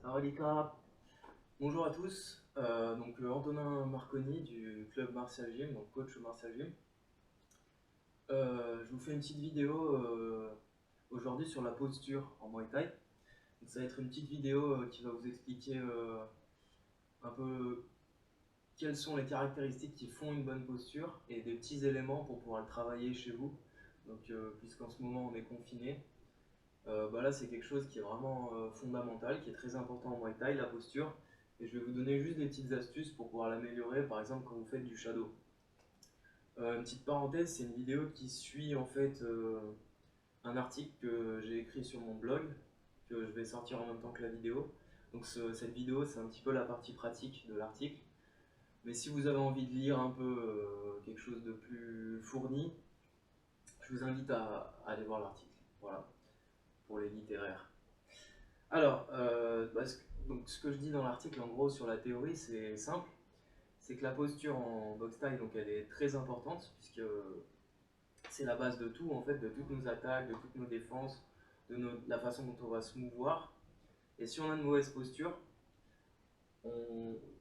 Sawadika. Bonjour à tous, Antonin Marconi du club Martial Gym, donc coach au Martial Gym. Je vous fais une petite vidéo aujourd'hui sur la posture en Muay Thai. Donc, ça va être une petite vidéo qui va vous expliquer un peu quelles sont les caractéristiques qui font une bonne posture et des petits éléments pour pouvoir le travailler chez vous. Donc puisqu'en ce moment on est confiné, là c'est quelque chose qui est vraiment fondamental, qui est très important en Muay Thai, la posture. Et je vais vous donner juste des petites astuces pour pouvoir l'améliorer, par exemple quand vous faites du shadow. Une petite parenthèse, c'est une vidéo qui suit en fait un article que j'ai écrit sur mon blog, que je vais sortir en même temps que la vidéo. Donc cette vidéo, c'est un petit peu la partie pratique de l'article. Mais si vous avez envie de lire un peu quelque chose de plus fourni, je vous invite à aller voir l'article. Voilà, pour les littéraires. Alors, ce que je dis dans l'article, en gros, sur la théorie, c'est simple. C'est que la posture en boxe thaï, donc elle est très importante, puisque c'est la base de tout, en fait, de toutes nos attaques, de toutes nos défenses, de la façon dont on va se mouvoir. Et si on a une mauvaise posture,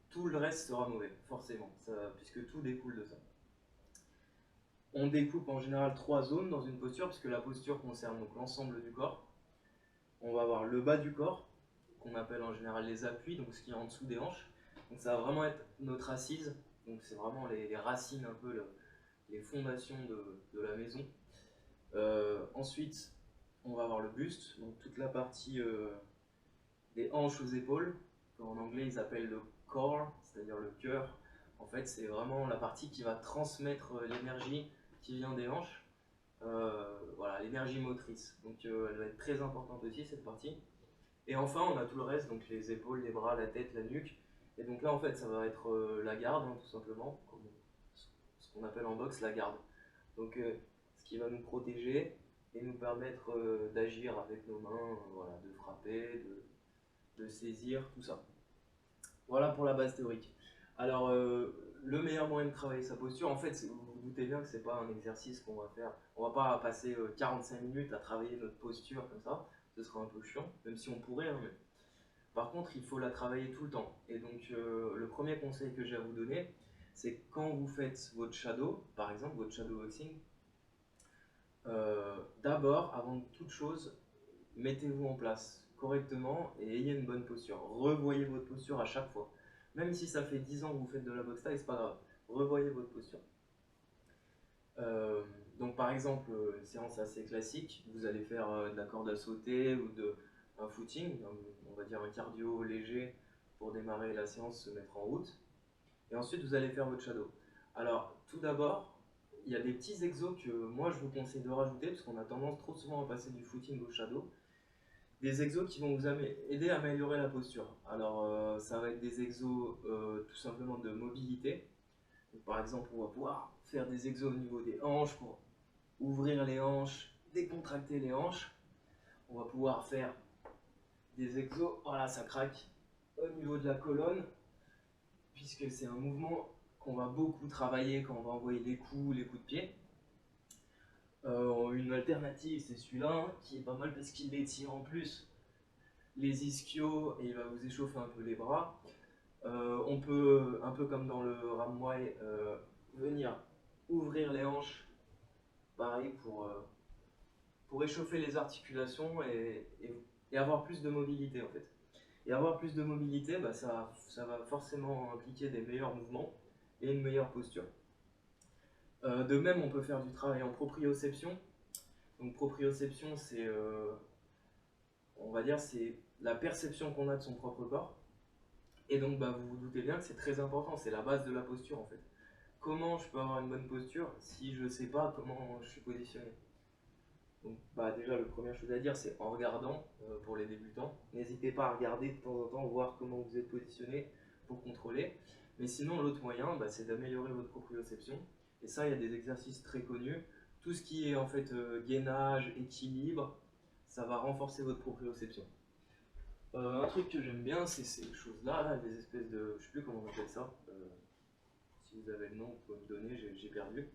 tout le reste sera mauvais, forcément, puisque tout découle de ça. On découpe en général 3 zones dans une posture, puisque la posture concerne donc l'ensemble du corps. On va avoir le bas du corps, qu'on appelle en général les appuis, donc ce qui est en dessous des hanches. Donc ça va vraiment être notre assise, donc c'est vraiment les racines, un peu les fondations de la maison. Ensuite, on va avoir le buste, donc toute la partie des hanches aux épaules, qu'en anglais ils appellent le core, c'est-à-dire le cœur. En fait, c'est vraiment la partie qui va transmettre l'énergie qui vient des hanches, voilà, l'énergie motrice. Donc elle va être très importante aussi, cette partie. Et enfin, on a tout le reste, donc les épaules, les bras, la tête, la nuque. Et donc là, en fait, ça va être la garde, hein, tout simplement, ce qu'on appelle en boxe la garde. Donc, ce qui va nous protéger et nous permettre d'agir avec nos mains, voilà, de frapper, de saisir, tout ça. Voilà pour la base théorique. Alors, le meilleur moyen de travailler sa posture, en fait, vous vous doutez bien que c'est pas un exercice qu'on va faire. On va pas passer 45 minutes à travailler notre posture comme ça. Ce sera un peu chiant, même si on pourrait, hein, mais... Par contre, il faut la travailler tout le temps. Et donc, le premier conseil que j'ai à vous donner, c'est quand vous faites votre shadow, par exemple, votre shadowboxing, d'abord, avant toute chose, mettez-vous en place correctement et ayez une bonne posture. Revoyez votre posture à chaque fois. Même si ça fait 10 ans que vous faites de la boxe thaï, c'est pas grave. Revoyez votre posture. Donc par exemple, une séance assez classique, vous allez faire de la corde à sauter ou un footing, on va dire un cardio léger pour démarrer la séance, se mettre en route. Et ensuite, vous allez faire votre shadow. Alors, tout d'abord, il y a des petits exos que moi je vous conseille de rajouter, parce qu'on a tendance trop souvent à passer du footing au shadow. Des exos qui vont vous aider à améliorer la posture. Alors, ça va être des exos tout simplement de mobilité. Donc, par exemple, on va pouvoir faire des exos au niveau des hanches pour ouvrir les hanches, décontracter les hanches. On va pouvoir faire des exos, voilà, ça craque au niveau de la colonne, puisque c'est un mouvement qu'on va beaucoup travailler quand on va envoyer les coups de pied. Une alternative, c'est celui-là, hein, qui est pas mal parce qu'il étire en plus les ischios et il va vous échauffer un peu les bras. On peut, un peu comme dans le Ramway, venir ouvrir les hanches, pareil pour échauffer les articulations et avoir plus de mobilité en fait. Et avoir plus de mobilité, ça va forcément impliquer des meilleurs mouvements et une meilleure posture. De même, on peut faire du travail en proprioception. Donc proprioception, c'est, on va dire, c'est la perception qu'on a de son propre corps. Et donc, vous vous doutez bien que c'est très important, c'est la base de la posture en fait. Comment je peux avoir une bonne posture si je ne sais pas comment je suis positionné? Donc, déjà, la première chose à dire, c'est en regardant pour les débutants. N'hésitez pas à regarder de temps en temps, voir comment vous êtes positionné pour contrôler. Mais sinon, l'autre moyen, c'est d'améliorer votre proprioception. Et ça, il y a des exercices très connus. Tout ce qui est en fait gainage, équilibre, ça va renforcer votre proprioception. Un truc que j'aime bien, c'est ces choses-là, là, des espèces de... Je sais plus comment on appelle ça. Si vous avez le nom, vous pouvez me donner, j'ai perdu.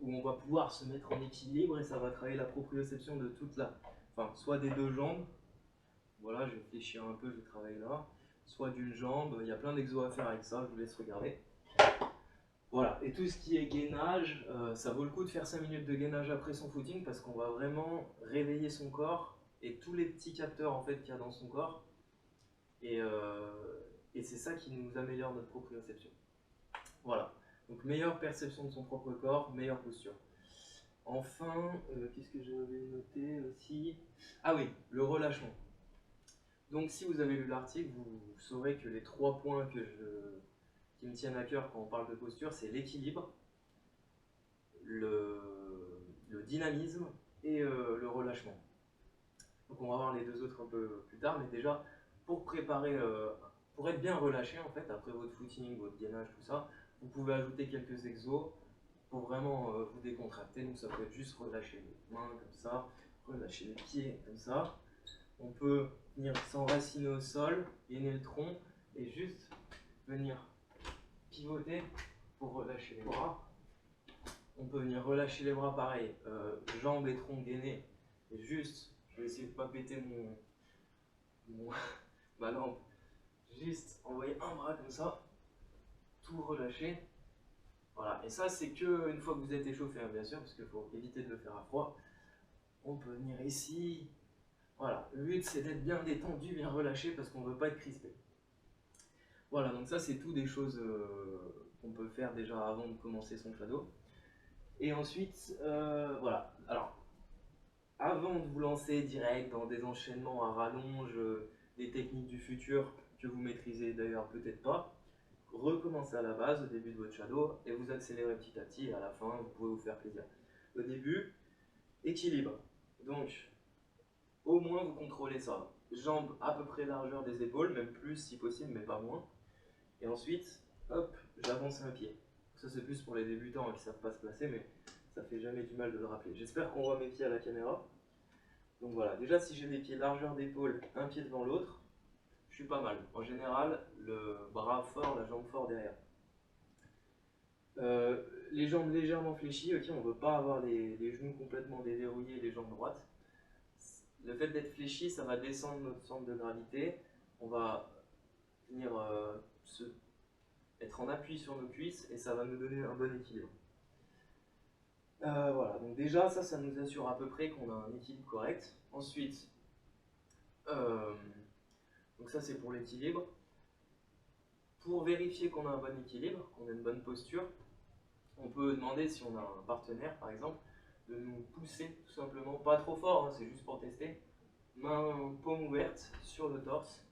Où on va pouvoir se mettre en équilibre et ça va travailler la proprioception de toute la... Enfin, soit des deux jambes, voilà, je vais fléchir un peu, je travaille là. Soit d'une jambe, il y a plein d'exos à faire avec ça, je vous laisse regarder. Voilà, et tout ce qui est gainage, ça vaut le coup de faire 5 minutes de gainage après son footing parce qu'on va vraiment réveiller son corps et tous les petits capteurs en fait qu'il y a dans son corps. Et c'est ça qui nous améliore notre proprioception. Voilà, donc meilleure perception de son propre corps, meilleure posture. Enfin, qu'est-ce que j'avais noté aussi? Ah oui, le relâchement. Donc si vous avez lu l'article, vous saurez que les 3 points qui me tiennent à cœur quand on parle de posture, c'est l'équilibre, le dynamisme et le relâchement. Donc on va voir les 2 autres un peu plus tard, mais déjà pour préparer, pour être bien relâché en fait après votre footing, votre gainage, tout ça, vous pouvez ajouter quelques exos pour vraiment vous décontracter. Donc ça peut être juste relâcher les mains comme ça, relâcher les pieds comme ça. On peut venir s'enraciner au sol, gainer le tronc et juste venir pivoter pour relâcher les bras. On peut venir relâcher les bras pareil, jambes et tronc gainés. Et juste, je vais essayer de ne pas péter ma lampe. Juste envoyer un bras comme ça, tout relâcher. Voilà, et ça c'est que une fois que vous êtes échauffé, hein, bien sûr, parce qu'il faut éviter de le faire à froid. On peut venir ici. Voilà, le but c'est d'être bien détendu, bien relâché, parce qu'on ne veut pas être crispé. Voilà, donc ça c'est tout des choses qu'on peut faire déjà avant de commencer son shadow. Et ensuite, voilà, alors, avant de vous lancer direct dans des enchaînements à rallonge, des techniques du futur que vous maîtrisez d'ailleurs peut-être pas, recommencez à la base au début de votre shadow et vous accélérez petit à petit et à la fin vous pouvez vous faire plaisir. Au début, équilibre. Donc, au moins vous contrôlez ça. Jambes à peu près largeur des épaules, même plus si possible, mais pas moins. Et ensuite, hop, j'avance un pied. Ça c'est plus pour les débutants qui ne savent pas se placer, mais ça fait jamais du mal de le rappeler. J'espère qu'on voit mes pieds à la caméra. Donc voilà, déjà si j'ai des pieds largeur d'épaule, un pied devant l'autre, je suis pas mal. En général, le bras fort, la jambe fort derrière. Les jambes légèrement fléchies, ok, on ne veut pas avoir les genoux complètement déverrouillés, les jambes droites. Le fait d'être fléchi, ça va descendre notre centre de gravité. On va venir être en appui sur nos cuisses et ça va nous donner un bon équilibre. Voilà, donc déjà ça nous assure à peu près qu'on a un équilibre correct. Ensuite, donc ça c'est pour l'équilibre. Pour vérifier qu'on a un bon équilibre, qu'on a une bonne posture, on peut demander si on a un partenaire par exemple, de nous pousser tout simplement, pas trop fort, hein, c'est juste pour tester, main paume ouverte sur le torse.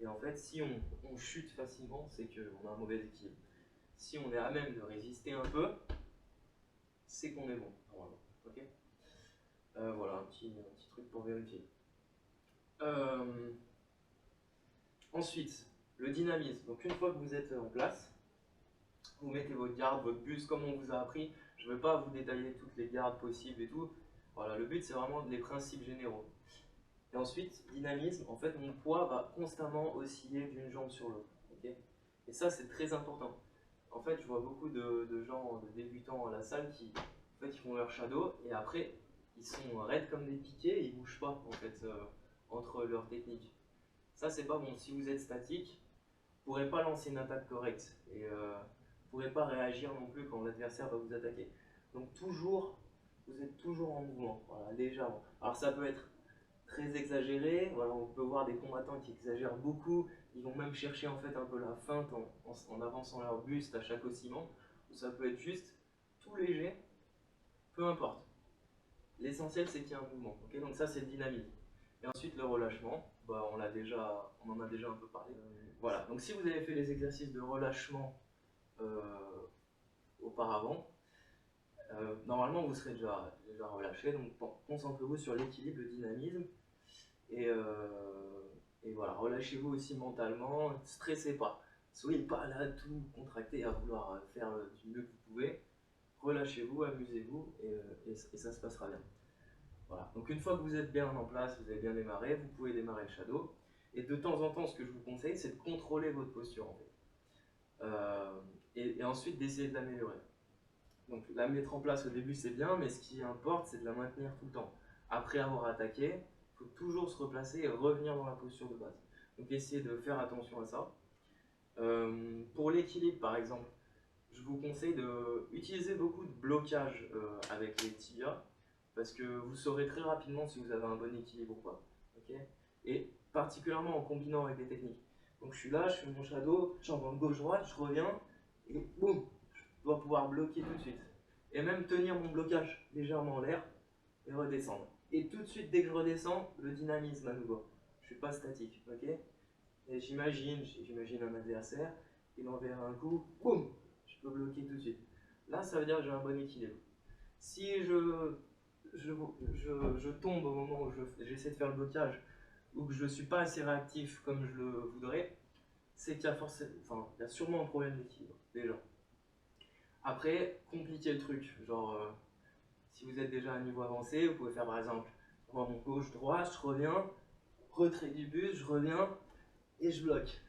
Et en fait si on chute facilement, c'est qu'on a un mauvais équilibre. Si on est à même de résister un peu, c'est qu'on est bon, normalement. Okay, voilà, un petit truc pour vérifier. Ensuite, le dynamisme. Donc une fois que vous êtes en place, vous mettez votre garde, votre buste comme on vous a appris. Je ne vais pas vous détailler toutes les gardes possibles et tout. Voilà, le but c'est vraiment les principes généraux. Et ensuite, dynamisme, en fait mon poids va constamment osciller d'une jambe sur l'autre. Okay, et ça c'est très important. En fait, je vois beaucoup de gens, de débutants à la salle qui en fait, ils font leur shadow et après ils sont raides comme des piquets et ils ne bougent pas en fait, entre leurs techniques. Ça c'est pas bon. Si vous êtes statique, vous ne pourrez pas lancer une attaque correcte et vous ne pourrez pas réagir non plus quand l'adversaire va vous attaquer. Donc toujours, vous êtes toujours en mouvement, voilà, légèrement. Alors ça peut être très exagéré, voilà, on peut voir des combattants qui exagèrent beaucoup, ils vont même chercher en fait un peu la feinte en avançant leur buste à chaque oscillement, ou ça peut être juste tout léger, peu importe. L'essentiel c'est qu'il y a un mouvement, okay, donc ça c'est le dynamisme. Et ensuite le relâchement, bah, on en a déjà un peu parlé. Voilà, donc si vous avez fait les exercices de relâchement auparavant, normalement vous serez déjà relâché, donc concentrez-vous sur l'équilibre, le dynamisme, et voilà, relâchez-vous aussi mentalement, ne stressez pas, soyez pas là tout contracté à vouloir faire du mieux que vous pouvez, relâchez-vous, amusez-vous, et ça se passera bien. Voilà. Donc une fois que vous êtes bien en place, vous avez bien démarré, vous pouvez démarrer le shadow. Et de temps en temps, ce que je vous conseille, c'est de contrôler votre posture en fait. Et ensuite d'essayer de l'améliorer. Donc la mettre en place au début c'est bien, mais ce qui importe c'est de la maintenir tout le temps. Après avoir attaqué, il faut toujours se replacer et revenir dans la posture de base. Donc essayez de faire attention à ça. Pour l'équilibre par exemple, je vous conseille d'utiliser beaucoup de blocage avec les tibias parce que vous saurez très rapidement si vous avez un bon équilibre ou pas. Okay, et particulièrement en combinant avec des techniques. Donc je suis là, je fais mon shadow, j'envoie gauche-droite, je reviens et boum, je dois pouvoir bloquer tout de suite. Et même tenir mon blocage légèrement en l'air et redescendre. Et tout de suite, dès que je redescends, le dynamisme à nouveau. Je suis pas statique, ok? Et j'imagine un adversaire, il enverra un coup, boum, je peux bloquer tout de suite. Là, ça veut dire que j'ai un bon équilibre. Si je tombe au moment où j'essaie de faire le blocage ou que je ne suis pas assez réactif comme je le voudrais, c'est qu'il y a il y a sûrement un problème d'équilibre, déjà. Après, compliquer le truc, genre, si vous êtes déjà à un niveau avancé, vous pouvez faire par exemple, moi mon gauche-droite, je reviens, retrait du buste, je reviens et je bloque.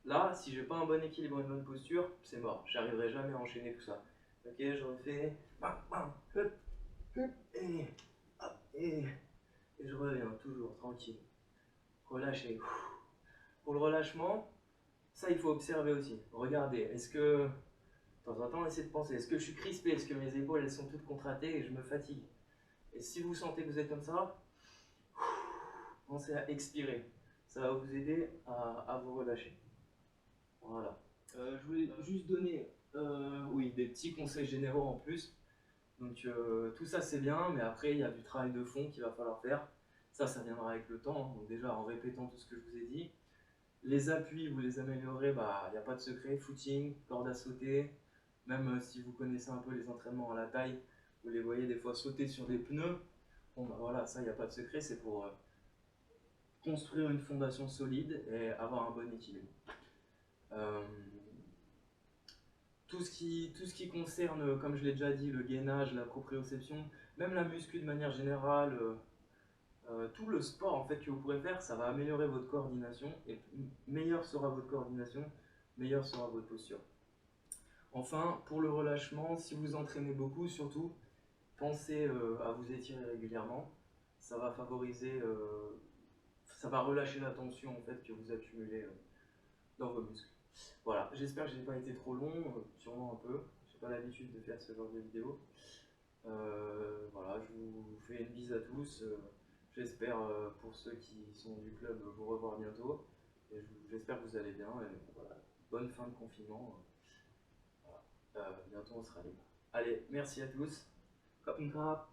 Là, si j'ai pas un bon équilibre et une bonne posture, c'est mort. J'arriverai jamais à enchaîner tout ça. Ok, je refais, bam, bam, hop, hop, et je reviens toujours tranquille. Relâchez. Pour le relâchement, ça il faut observer aussi. Regardez, est-ce que, de temps en temps, essayez de penser, est-ce que je suis crispé, est-ce que mes épaules elles sont toutes contractées et je me fatigue. Et si vous sentez que vous êtes comme ça, pensez à expirer. Ça va vous aider à vous relâcher. Voilà. Je voulais juste donner oui, des petits conseils généraux en plus. Donc tout ça c'est bien, mais après il y a du travail de fond qu'il va falloir faire. Ça viendra avec le temps. Donc déjà en répétant tout ce que je vous ai dit. Les appuis, vous les améliorez, bah il n'y a pas de secret. Footing, corde à sauter. Même si vous connaissez un peu les entraînements à la taille, vous les voyez des fois sauter sur des pneus. Bon bah voilà, ça il n'y a pas de secret, c'est pour construire une fondation solide et avoir un bon équilibre. Euh, tout ce qui concerne, comme je l'ai déjà dit, le gainage, la proprioception, même la muscu de manière générale, tout le sport en fait que vous pourrez faire, ça va améliorer votre coordination et meilleure sera votre coordination, meilleure sera votre posture. Enfin, pour le relâchement, si vous entraînez beaucoup, surtout, pensez à vous étirer régulièrement. Ça va favoriser, ça va relâcher la tension en fait que vous accumulez dans vos muscles. Voilà, j'espère que je n'ai pas été trop long, sûrement un peu. Je n'ai pas l'habitude de faire ce genre de vidéo. Voilà, je vous fais une bise à tous. J'espère pour ceux qui sont du club vous revoir bientôt. Et j'espère que vous allez bien. Et voilà, bonne fin de confinement. Voilà. Bientôt on sera libre. Allez, merci à tous. Kopf und Grab.